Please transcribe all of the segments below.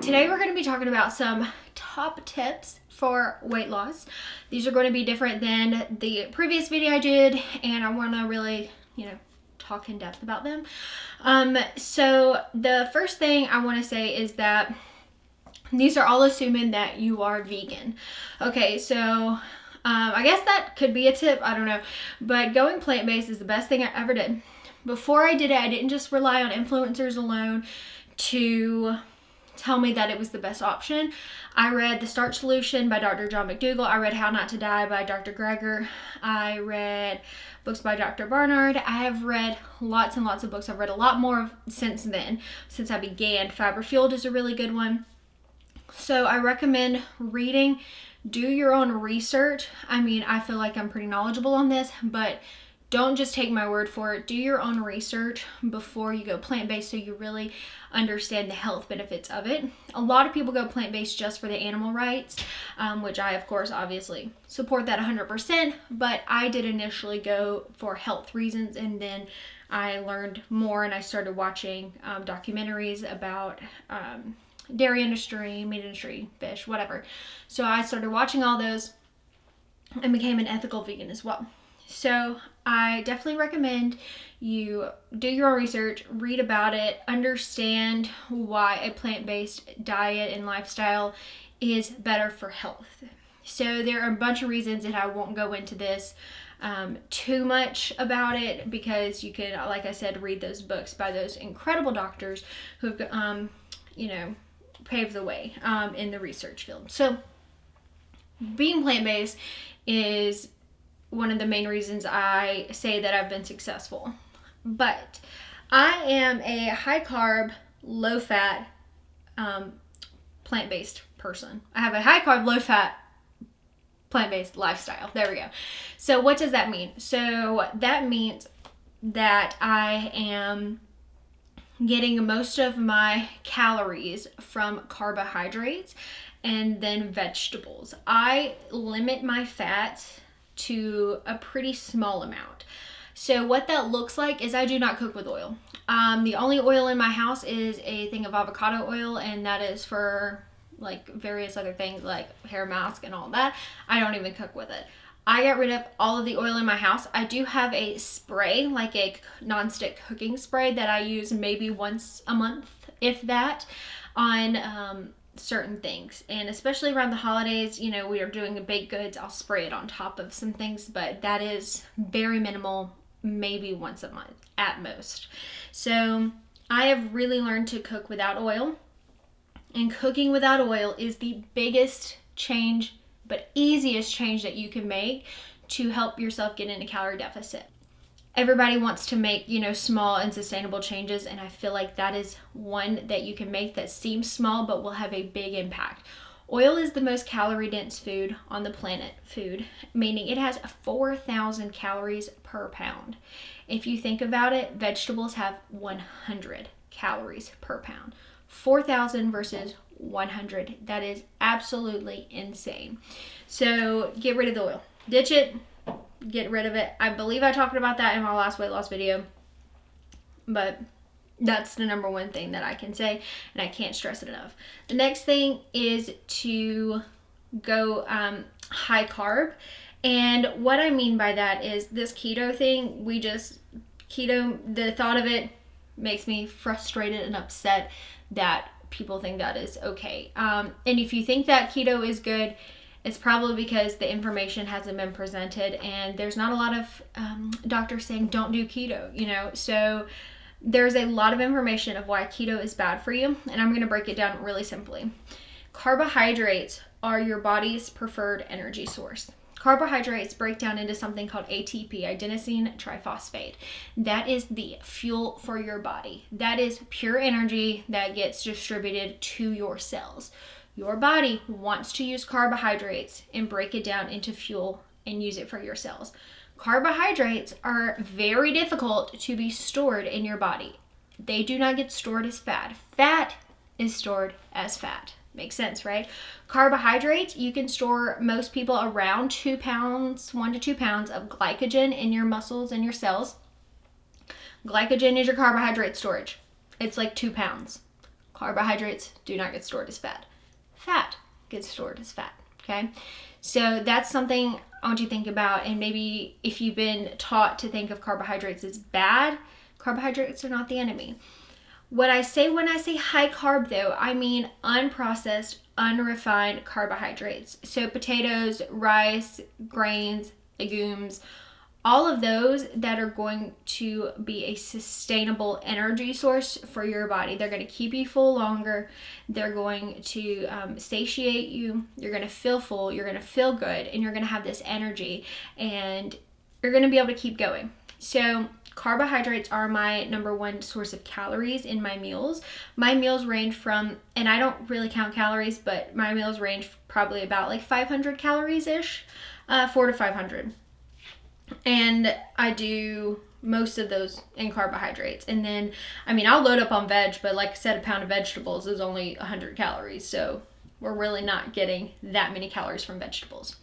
today we're going to be talking about some top tips for weight loss. These are going to be different than the previous video I did, and I want to really, talk in depth about them. So the first thing I want to say is that these are all assuming that you are vegan. Okay, so I guess that could be a tip, I don't know, but going plant-based is the best thing I ever did. Before I did it, I didn't just rely on influencers alone to tell me that it was the best option. I read The Starch Solution by Dr. John McDougall. I read How Not to Die by Dr. Greger. I read books by Dr. Barnard. I have read lots and lots of books. I've read a lot more since then, since I began. Fiber Fueled is a really good one. So I recommend reading. Do your own research. I mean, I feel like I'm pretty knowledgeable on this, but don't just take my word for it. Do your own research before you go plant-based so you really understand the health benefits of it. A lot of people go plant-based just for the animal rights, which I, of course, obviously support that 100%, but I did initially go for health reasons, and then I learned more and I started watching documentaries about dairy industry, meat industry, fish, whatever. So I started watching all those and became an ethical vegan as well. So I definitely recommend you do your own research, read about it, understand why a plant-based diet and lifestyle is better for health. So there are a bunch of reasons, and I won't go into this too much about it because you can, like I said, read those books by those incredible doctors who've, paved the way in the research field. So being plant-based is one of the main reasons I say that I've been successful. But I am a high carb, low fat, plant-based person. I have a high carb, low fat, plant-based lifestyle. There we go. So what does that mean? So that means that I am getting most of my calories from carbohydrates and then vegetables. I limit my fats to a pretty small amount. So what that looks like is I do not cook with oil. The only oil in my house is a thing of avocado oil, and that is for like various other things like hair mask and all that. I don't even cook with it. I got rid of all of the oil in my house. I do have a spray, like a nonstick cooking spray that I use maybe once a month, if that, on certain things. And especially around the holidays, we are doing baked goods, I'll spray it on top of some things, but that is very minimal, maybe once a month at most. So I have really learned to cook without oil, and cooking without oil is the biggest change but easiest change that you can make to help yourself get in a calorie deficit. Everybody wants to make, small and sustainable changes, and I feel like that is one that you can make that seems small but will have a big impact. Oil is the most calorie-dense food on the planet, meaning it has 4,000 calories per pound. If you think about it, vegetables have 100 calories per pound. 4,000 versus 100. That is absolutely insane. So get rid of the oil. Ditch it. Get rid of it. I believe I talked about that in my last weight loss video, but that's the number one thing that I can say, and I can't stress it enough. The next thing is to go high carb, and what I mean by that is this keto thing. The thought of it makes me frustrated and upset that people think that is okay. And if you think that keto is good, it's probably because the information hasn't been presented, and there's not a lot of doctors saying don't do keto, So there's a lot of information of why keto is bad for you, and I'm going to break it down really simply. Carbohydrates are your body's preferred energy source. Carbohydrates break down into something called ATP, adenosine triphosphate. That is the fuel for your body. That is pure energy that gets distributed to your cells. Your body wants to use carbohydrates and break it down into fuel and use it for your cells. Carbohydrates are very difficult to be stored in your body. They do not get stored as fat. Fat is stored as fat. Makes sense, right? Carbohydrates, you can store most people around 2 pounds, 1 to 2 pounds of glycogen in your muscles and your cells. Glycogen is your carbohydrate storage. It's like 2 pounds. Carbohydrates do not get stored as fat. Fat gets stored as fat, okay? So that's something I want you to think about. And maybe if you've been taught to think of carbohydrates as bad, carbohydrates are not the enemy. What I say when I say high carb, though, I mean unprocessed, unrefined carbohydrates. So potatoes, rice, grains, legumes, all of those that are going to be a sustainable energy source for your body. They're going to keep you full longer. They're going to satiate you. You're going to feel full. You're going to feel good. And you're going to have this energy. And you're going to be able to keep going. So carbohydrates are my number one source of calories in my meals. My meals range from, and I don't really count calories, but my meals range probably about like 500 calories-ish, 400 to 500. And I do most of those in carbohydrates. And then, I mean, I'll load up on veg, but like I said, a pound of vegetables is only 100 calories. So we're really not getting that many calories from vegetables.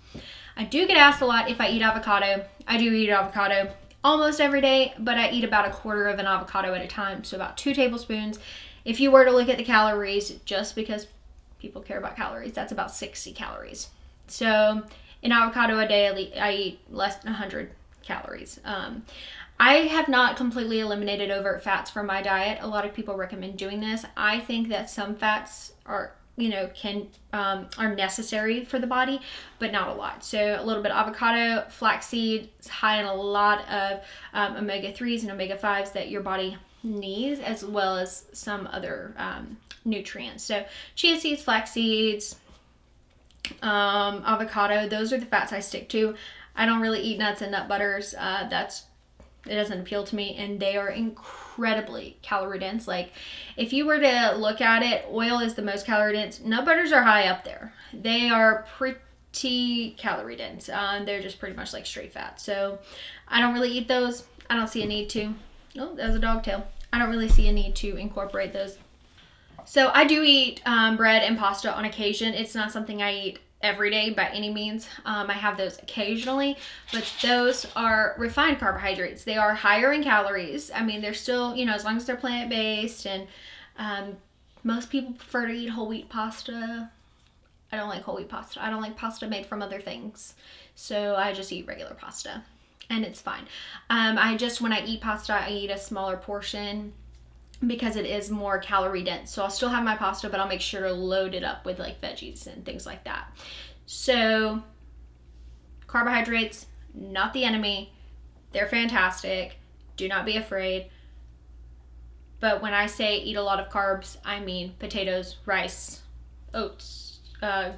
I do get asked a lot if I eat avocado. I do eat avocado almost every day, but I eat about a quarter of an avocado at a time. So about 2 tablespoons. If you were to look at the calories, just because people care about calories, that's about 60 calories. So an avocado a day, I eat less than 100 calories. I have not completely eliminated overt fats from my diet. A lot of people recommend doing this. I think that some fats are necessary for the body, but not a lot. So a little bit of avocado, flaxseed is high in a lot of omega-3s and omega-5s that your body needs, as well as some other nutrients. So chia seeds, flax seeds, avocado, those are the fats I stick to. I don't really eat nuts and nut butters. It doesn't appeal to me, and they are incredibly calorie dense. Like, if you were to look at it, oil is the most calorie dense. Nut butters are high up there. They are pretty calorie dense. They're just pretty much like straight fat. So I don't really eat those. I don't see a need to. Oh, that was a dog tail. I don't really see a need to incorporate those. So I do eat bread and pasta on occasion. It's not something I eat every day by any means. I have those occasionally, but those are refined carbohydrates. They are higher in calories. I mean, they're still, as long as they're plant-based, and most people prefer to eat whole wheat pasta. I don't like whole wheat pasta. I don't like pasta made from other things. So I just eat regular pasta, and it's fine. When I eat pasta, I eat a smaller portion because it is more calorie dense. So I'll still have my pasta, but I'll make sure to load it up with like veggies and things like that. So carbohydrates, not the enemy. They're fantastic. Do not be afraid. But when I say eat a lot of carbs, I mean potatoes, rice, oats,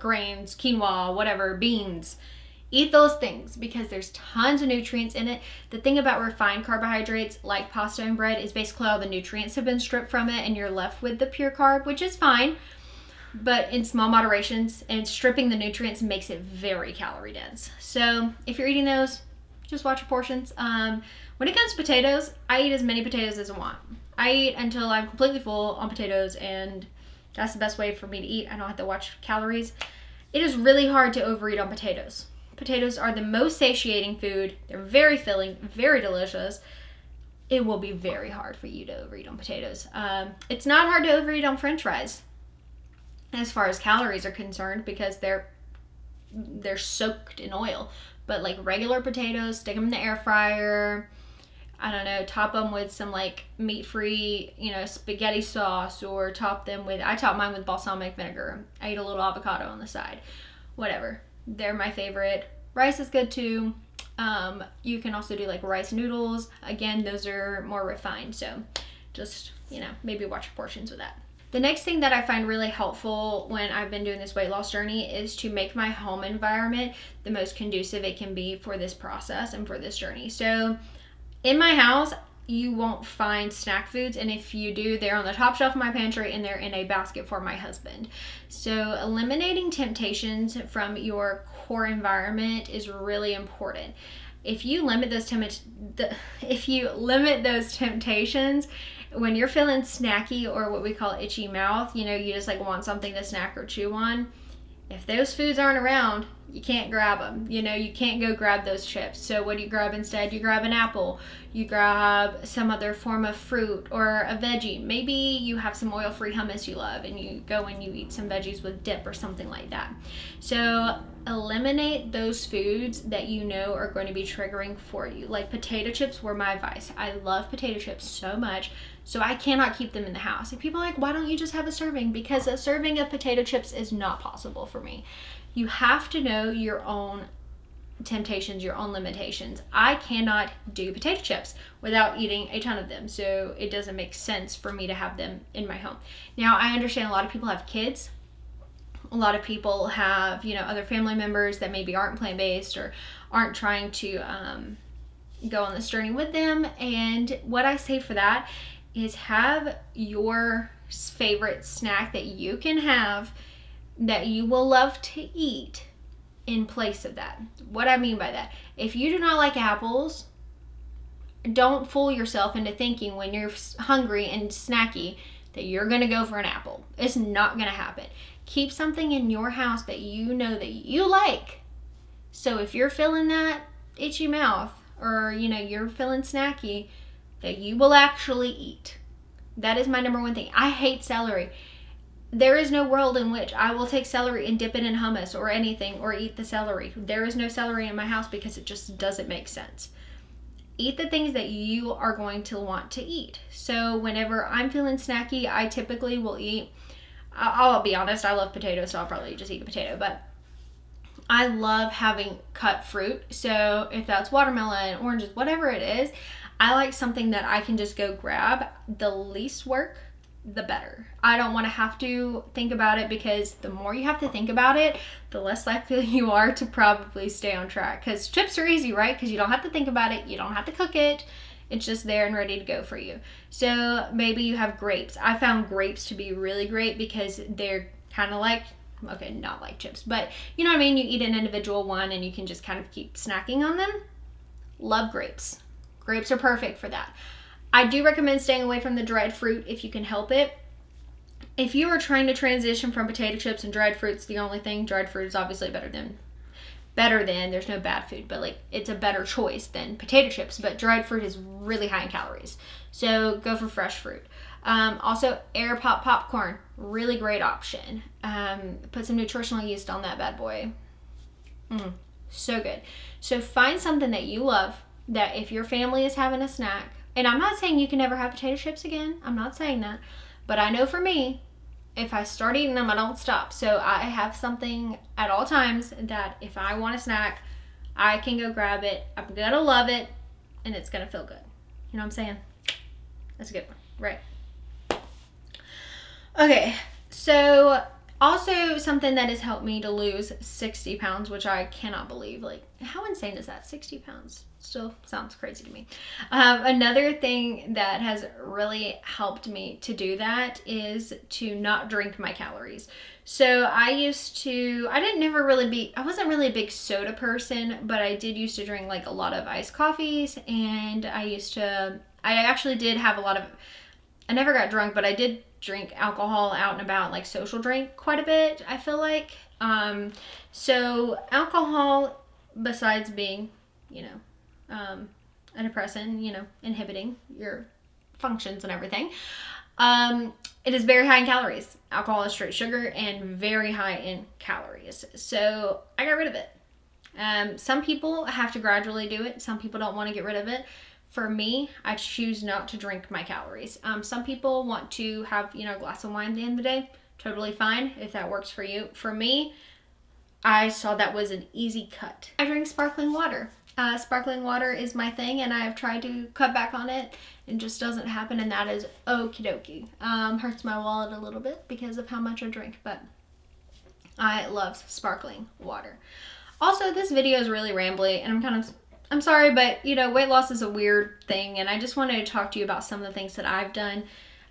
grains, quinoa, whatever, beans. Eat those things because there's tons of nutrients in it. The thing about refined carbohydrates like pasta and bread is basically all the nutrients have been stripped from it, and you're left with the pure carb, which is fine, but in small moderations, and stripping the nutrients makes it very calorie dense. So if you're eating those, just watch your portions. When it comes to potatoes, I eat as many potatoes as I want. I eat until I'm completely full on potatoes, and that's the best way for me to eat. I don't have to watch calories. It is really hard to overeat on potatoes. Potatoes are the most satiating food. They're very filling, very delicious. It will be very hard for you to overeat on potatoes. It's not hard to overeat on French fries as far as calories are concerned, because they're soaked in oil. But like regular potatoes, stick them in the air fryer. I don't know, top them with some like meat-free, spaghetti sauce, or I top mine with balsamic vinegar. I eat a little avocado on the side. Whatever. They're my favorite. Rice is good too. You can also do like rice noodles. Again, those are more refined. So just, maybe watch your portions with that. The next thing that I find really helpful when I've been doing this weight loss journey is to make my home environment the most conducive it can be for this process and for this journey. So in my house, you won't find snack foods, and if you do, they're on the top shelf of my pantry and they're in a basket for my husband. So eliminating temptations from your core environment is really important. If you limit those temptations when you're feeling snacky, or what we call itchy mouth, you just like want something to snack or chew on, if those foods aren't around, You can't grab them. You know, you can't go grab those chips. So what do you grab instead? You grab an apple. You grab some other form of fruit or a veggie. Maybe you have some oil-free hummus you love and you go and you eat some veggies with dip or something like that. So eliminate those foods that you know are going to be triggering for you. Like potato chips were my vice. I love potato chips so much, so I cannot keep them in the house. And people are like, why don't you just have a serving? Because a serving of potato chips is not possible for me. You have to know your own temptations, your own limitations. I cannot do potato chips without eating a ton of them, so it doesn't make sense for me to have them in my home. Now, I understand a lot of people have kids. A lot of people have, you know, other family members that maybe aren't plant-based or aren't trying to go on this journey with them. And what I say for that is have your favorite snack that you can have that you will love to eat in place of that. What I mean by that, if you do not like apples, don't fool yourself into thinking when you're hungry and snacky that you're going to go for an apple. It's not going to happen. Keep something in your house that you know that you like. So if you're feeling that itchy mouth or, you know, you're feeling snacky, that you will actually eat. That is my number one thing. I hate celery. There is no world in which I will take celery and dip it in hummus or anything or eat the celery. There is no celery in my house because it just doesn't make sense. Eat the things that you are going to want to eat. So whenever I'm feeling snacky, I typically will eat, I'll be honest, I love potatoes, so I'll probably just eat a potato, but I love having cut fruit. So if that's watermelon, oranges, whatever it is, I like something that I can just go grab. The least work, the better. I don't want to have to think about it, because the more you have to think about it, the less likely you are to probably stay on track. Because chips are easy, right? Because you don't have to think about it. You don't have to cook it. It's just there and ready to go for you. So maybe you have grapes. I found grapes to be really great because they're kind of like, okay, not like chips, but you know what I mean? You eat an individual one and you can just kind of keep snacking on them. Love grapes. Grapes are perfect for that. I do recommend staying away from the dried fruit if you can help it. If you are trying to transition from potato chips and dried fruit's the only thing, dried fruit is obviously better than, there's no bad food, but like it's a better choice than potato chips, but dried fruit is really high in calories. So go for fresh fruit. Also, air pop popcorn, really great option. Put some nutritional yeast on that bad boy. So good. So find something that you love, that if your family is having a snack, and I'm not saying you can never have potato chips again. I'm not saying that. But I know for me, if I start eating them, I don't stop. So I have something at all times that if I want a snack, I can go grab it. I'm going to love it, and it's going to feel good. You know what I'm saying? That's a good one, right? Okay, so also something that has helped me to lose 60 pounds, which I cannot believe. Like, how insane is that? 60 pounds. Still sounds crazy to me. Another thing that has really helped me to do that is to not drink my calories. So I wasn't really a big soda person, but I did used to drink like a lot of iced coffees, and I actually did have I never got drunk, but I did drink alcohol out and about, like social drink quite a bit, I feel like. So alcohol, besides being, a depressant, inhibiting your functions and everything, it is very high in calories. Alcohol is straight sugar and very high in calories. So I got rid of it. Some people have to gradually do it. Some people don't want to get rid of it. For me, I choose not to drink my calories. Some people want to have, a glass of wine at the end of the day. Totally fine if that works for you. For me, I saw that was an easy cut. I drink sparkling water. Sparkling water is my thing, and I have tried to cut back on it. It just doesn't happen, and that is okie dokie. Hurts my wallet a little bit because of how much I drink, but I love sparkling water. Also, this video is really rambly, and I'm sorry, but weight loss is a weird thing, and I just wanted to talk to you about some of the things that I've done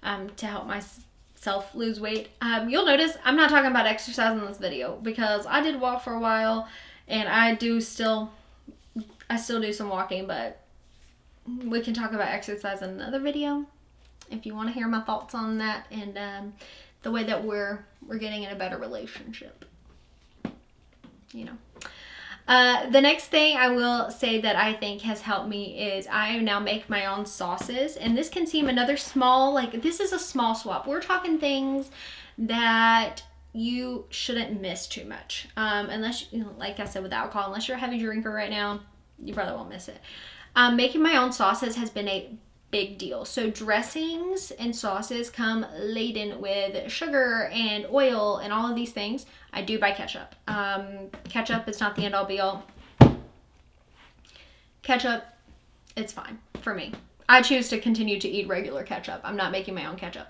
to help myself lose weight. You'll notice I'm not talking about exercise in this video because I did walk for a while, and I still do some walking, but we can talk about exercise in another video if you want to hear my thoughts on that and the way that we're getting in a better relationship. The next thing I will say that I think has helped me is I now make my own sauces. And this can seem another small, like this is a small swap. We're talking things that you shouldn't miss too much. Unless, you know, like I said with alcohol, unless you're a heavy drinker right now, you probably won't miss it. Making my own sauces has been a big deal. So dressings and sauces come laden with sugar and oil and all of these things. I do buy ketchup. Ketchup is not the end all be all. Ketchup, it's fine for me. I choose to continue to eat regular ketchup. I'm not making my own ketchup.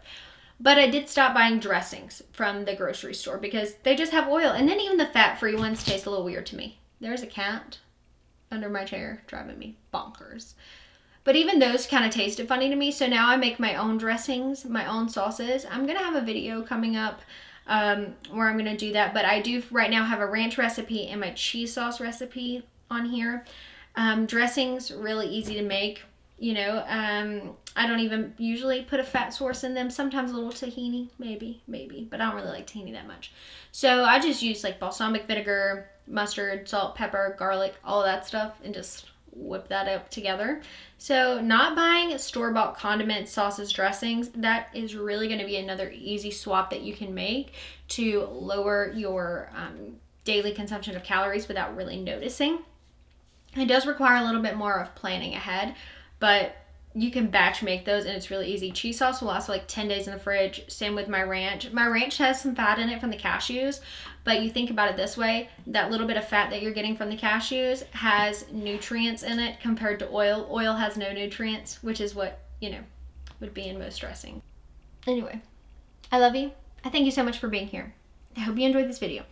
But I did stop buying dressings from the grocery store because they just have oil. And then even the fat-free ones taste a little weird to me. There's a cat under my chair driving me bonkers. But even those kind of tasted funny to me. So now I make my own dressings, my own sauces. I'm going to have a video coming up where I'm going to do that. But I do right now have a ranch recipe and my cheese sauce recipe on here. Dressings, really easy to make. You know, I don't even usually put a fat source in them. Sometimes a little tahini, maybe. But I don't really like tahini that much. So I just use like balsamic vinegar, mustard, salt, pepper, garlic, all that stuff, and just whip that up together. So not buying store-bought condiments, sauces, dressings, that is really going to be another easy swap that you can make to lower your daily consumption of calories without really noticing. It does require a little bit more of planning ahead, but you can batch make those and it's really easy. Cheese sauce will last like 10 days in the fridge. Same with my ranch. My ranch has some fat in it from the cashews, but you think about it this way, that little bit of fat that you're getting from the cashews has nutrients in it compared to oil. Oil has no nutrients, which is what, you know, would be in most dressing. Anyway, I love you. I thank you so much for being here. I hope you enjoyed this video.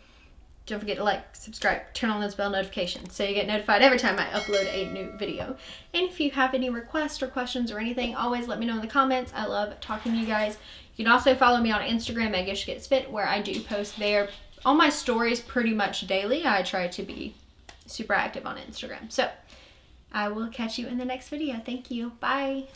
Don't forget to like, subscribe, turn on those bell notifications so you get notified every time I upload a new video. And if you have any requests or questions or anything, always let me know in the comments. I love talking to you guys. You can also follow me on Instagram at Gish Gets Fit, where I do post there all my stories pretty much daily. I try to be super active on Instagram. So I will catch you in the next video. Thank you. Bye.